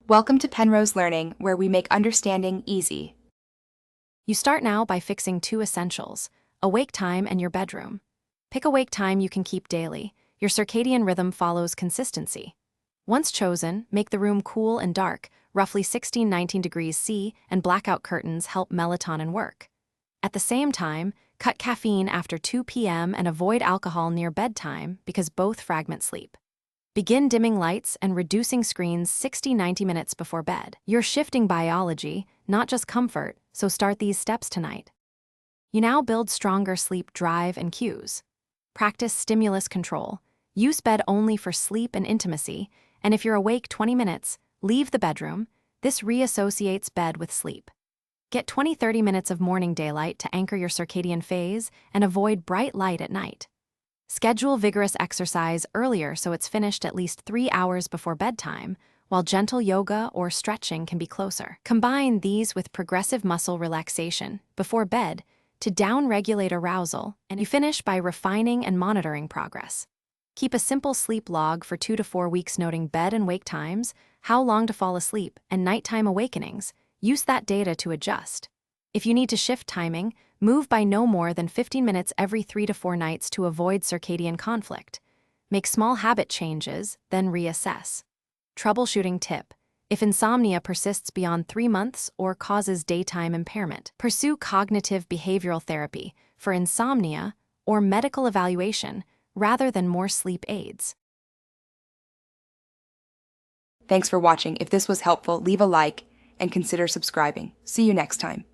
Welcome to Penrose Learning, where we make understanding easy. You start now by fixing two essentials: awake time and your bedroom. Pick a wake time you can keep daily. Your circadian rhythm follows consistency. Once chosen, make the room cool and dark, roughly 16-19 degrees C, and blackout curtains help melatonin work. At the same time, cut caffeine after 2 p.m. and avoid alcohol near bedtime because both fragment sleep. Begin dimming lights and reducing screens 60-90 minutes before bed. You're shifting biology, not just comfort, so start these steps tonight. You now build stronger sleep drive and cues. Practice stimulus control. Use bed only for sleep and intimacy, and if you're awake 20 minutes, leave the bedroom. This reassociates bed with sleep. Get 20-30 minutes of morning daylight to anchor your circadian phase and avoid bright light at night. Schedule vigorous exercise earlier so it's finished at least 3 hours before bedtime, while gentle yoga or stretching can be closer. Combine these with progressive muscle relaxation before bed to down-regulate arousal, and you finish by refining and monitoring progress. Keep a simple sleep log for 2 to 4 weeks noting bed and wake times, how long to fall asleep, and nighttime awakenings. Use that data to adjust. If you need to shift timing, move by no more than 15 minutes every 3 to 4 nights to avoid circadian conflict. Make small habit changes, then reassess. Troubleshooting tip: if insomnia persists beyond 3 months or causes daytime impairment, pursue cognitive behavioral therapy for insomnia or medical evaluation rather than more sleep aids. Thanks for watching. If this was helpful, leave a like and consider subscribing. See you next time.